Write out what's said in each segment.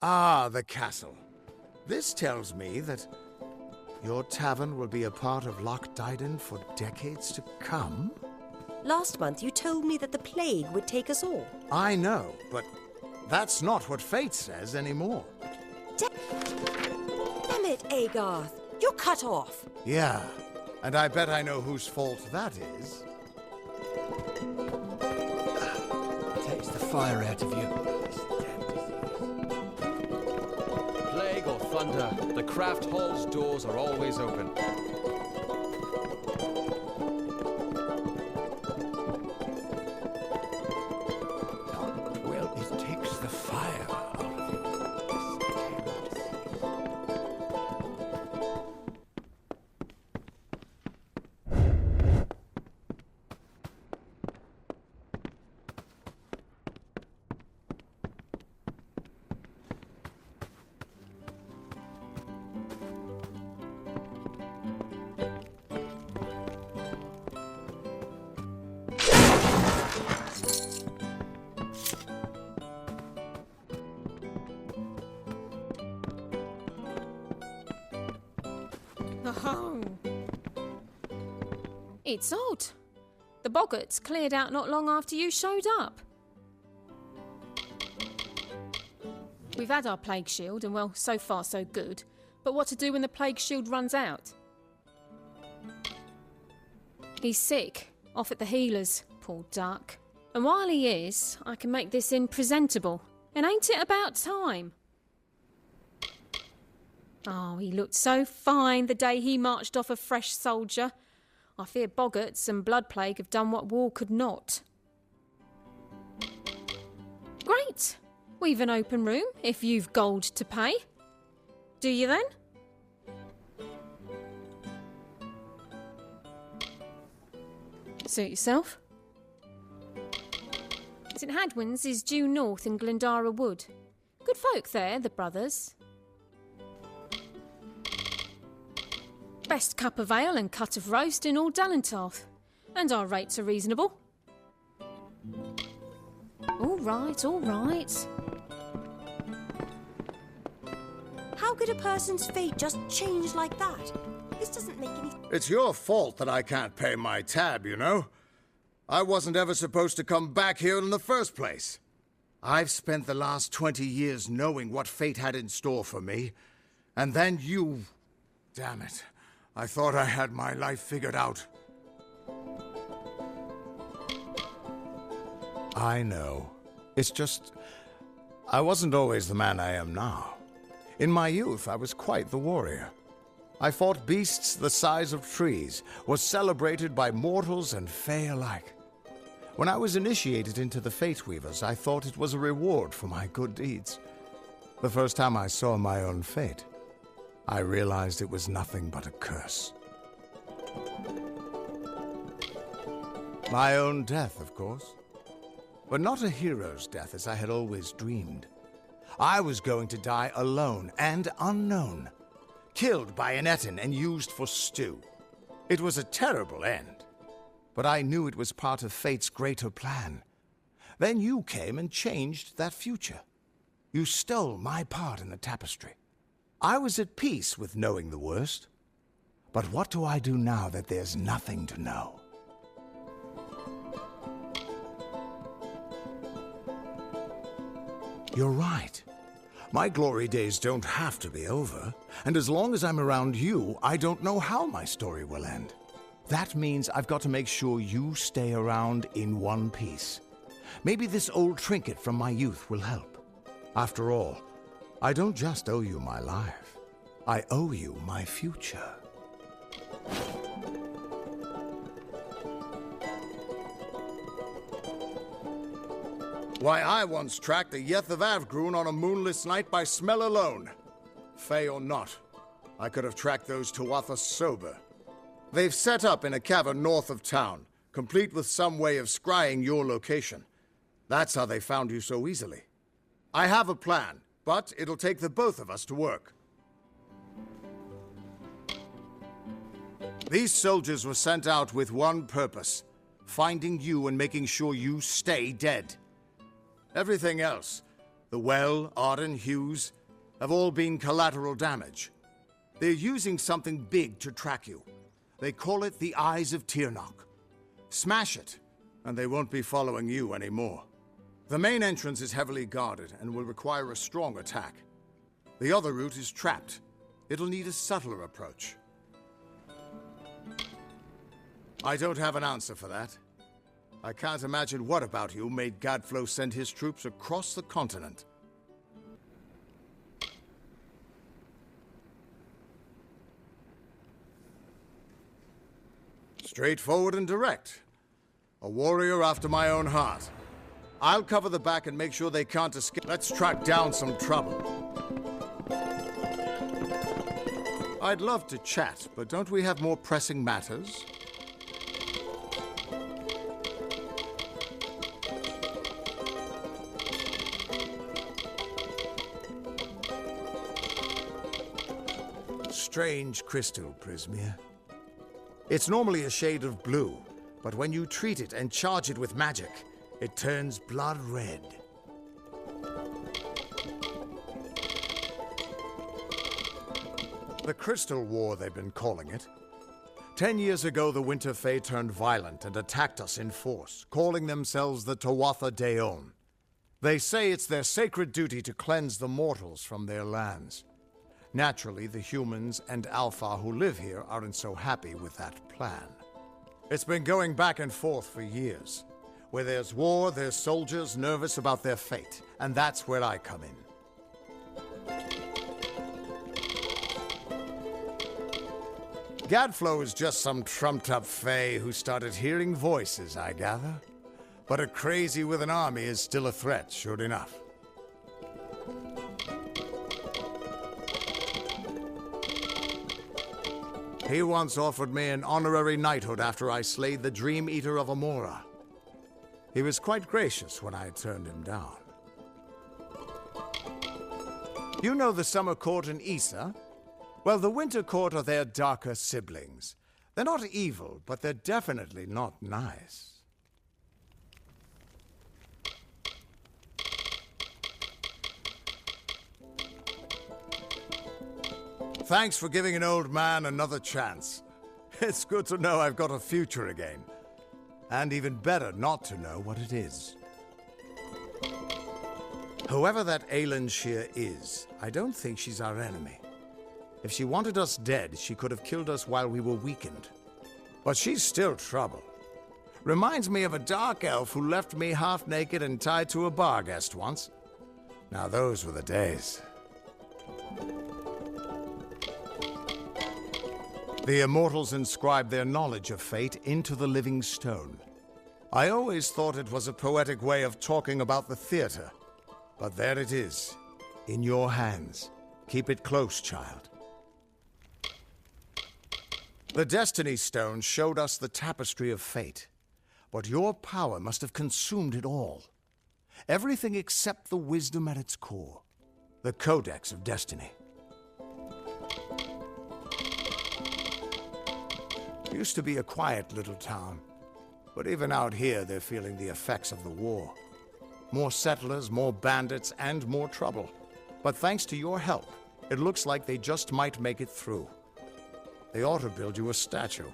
Ah, the castle. This tells me that your tavern will be a part of Loch Dyden for decades to come? Last month you told me that the plague would take us all. I know, but that's not what fate says anymore. Damn it, Agarth. You're cut off. Yeah, and I bet I know whose fault that is. Takes the fire out of you. Plague or thunder, the craft hall's doors are always open. Well, it takes the fire out of you. Oh. It's odd. The boggarts cleared out not long after you showed up. We've had our plague shield, and well, so far so good. But what to do when the plague shield runs out? He's sick, off at the healers, poor duck. And while he is, I can make this inn presentable. And ain't it about time? Oh, he looked so fine the day he marched off a fresh soldier. I fear boggarts and blood plague have done what war could not. Great! We've an open room, if you've gold to pay. Do you then? Suit yourself. St Hadwin's is due north in Glendara Wood. Good folk there, the brothers. Best cup of ale and cut of roast in all Dallentarth. And our rates are reasonable. All right, all right. How could a person's fate just change like that? This doesn't make any... It's your fault that I can't pay my tab, you know? I wasn't ever supposed to come back here in the first place. I've spent the last 20 years knowing what fate had in store for me. And then you... Damn it. I thought I had my life figured out. I know. It's just... I wasn't always the man I am now. In my youth, I was quite the warrior. I fought beasts the size of trees, was celebrated by mortals and fae alike. When I was initiated into the Fate Weavers, I thought it was a reward for my good deeds. The first time I saw my own fate, I realized it was nothing but a curse. My own death, of course. But not a hero's death as I had always dreamed. I was going to die alone and unknown, killed by an Etin and used for stew. It was a terrible end, but I knew it was part of fate's greater plan. Then you came and changed that future. You stole my part in the tapestry. I was at peace with knowing the worst. But what do I do now that there's nothing to know? You're right. My glory days don't have to be over, and as long as I'm around you, I don't know how my story will end. That means I've got to make sure you stay around in one piece. Maybe this old trinket from my youth will help. After all, I don't just owe you my life. I owe you my future. Why, I once tracked the Yeth of Avgrun on a moonless night by smell alone. Fey or not, I could have tracked those Tuatha sober. They've set up in a cavern north of town, complete with some way of scrying your location. That's how they found you so easily. I have a plan, but it'll take the both of us to work. These soldiers were sent out with one purpose: finding you and making sure you stay dead. Everything else, The well, Arden, Hughes, have all been collateral damage. They're using something big to track you. They call it the Eyes of Tirnoch. Smash it, and they won't be following you anymore. The main entrance is heavily guarded and will require a strong attack. The other route is trapped. It'll need a subtler approach. I don't have an answer for that. I can't imagine what about you made Gadflow send his troops across the continent. Straightforward and direct. A warrior after my own heart. I'll cover the back and make sure they can't escape. Let's track down some trouble. I'd love to chat, but don't we have more pressing matters? Strange crystal, Prismia. It's normally a shade of blue, but when you treat it and charge it with magic, it turns blood red. The Crystal War, they've been calling it. 10 years ago, the Winter Fae turned violent and attacked us in force, calling themselves the Tuatha Daon. They say it's their sacred duty to cleanse the mortals from their lands. Naturally, the humans and Alpha who live here aren't so happy with that plan. It's been going back and forth for years. Where there's war, there's soldiers nervous about their fate, and that's where I come in. Gadflow is just some trumped-up Fae who started hearing voices, I gather. But a crazy with an army is still a threat, sure enough. He once offered me an honorary knighthood after I slayed the Dream Eater of Amora. He was quite gracious when I turned him down. You know the Summer Court in Issa? Well, the Winter Court are their darker siblings. They're not evil, but they're definitely not nice. Thanks for giving an old man another chance. It's good to know I've got a future again. And even better not to know what it is. Whoever that Aelin Shear is, I don't think she's our enemy. If she wanted us dead, she could have killed us while we were weakened. But she's still trouble. Reminds me of a dark elf who left me half naked and tied to a bar guest once. Now those were the days. The immortals inscribed their knowledge of fate into the living stone. I always thought it was a poetic way of talking about the theater. But there it is, in your hands. Keep it close, child. The Destiny Stone showed us the tapestry of fate. But your power must have consumed it all. Everything except the wisdom at its core. The Codex of Destiny. Used to be a quiet little town, but even out here they're feeling the effects of the war. More settlers, more bandits, and more trouble. But thanks to your help, it looks like they just might make it through. They ought to build you a statue.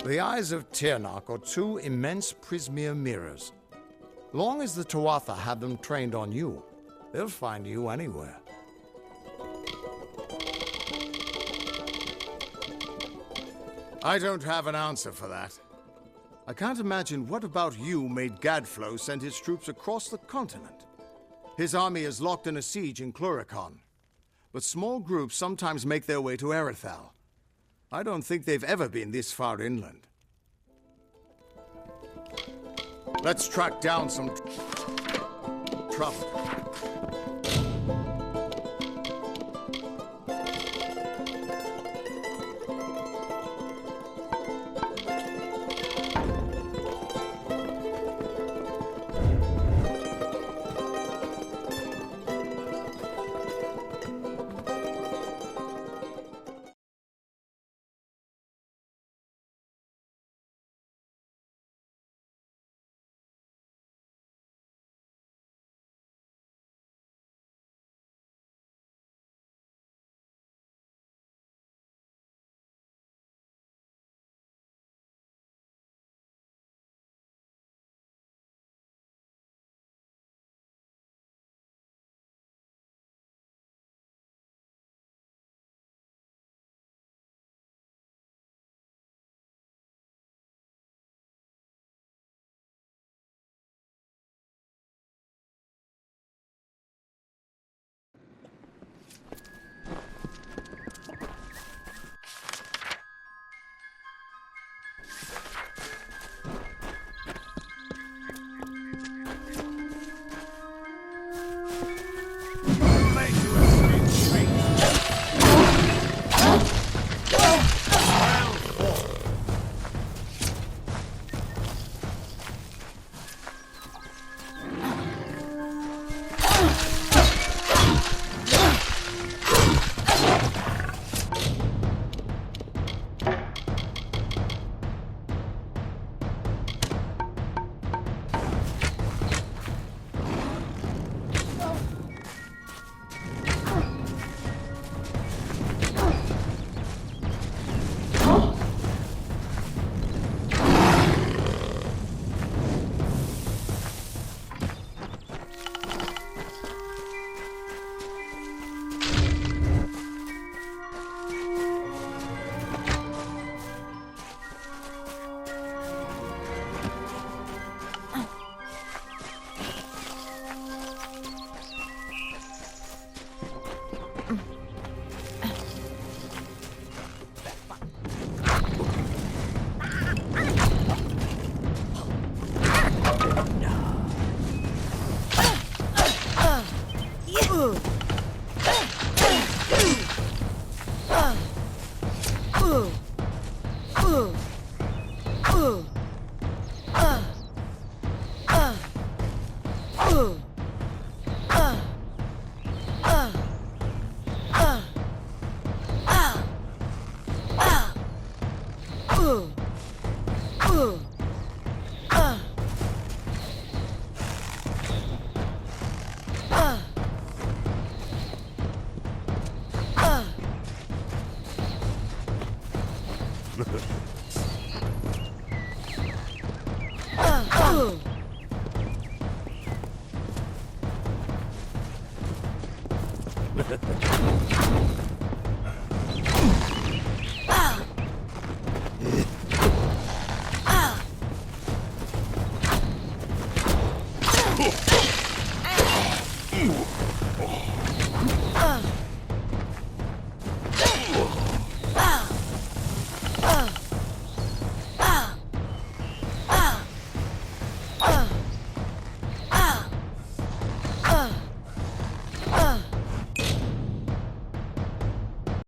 The Eyes of Tirnoch are two immense Prismia mirrors. Long as the Tuatha have them trained on you, they'll find you anywhere. I don't have an answer for that. I can't imagine what about you made Gadflow send his troops across the continent. His army is locked in a siege in Cluricon, but small groups sometimes make their way to Erithal. I don't think they've ever been this far inland. Let's track down some trouble.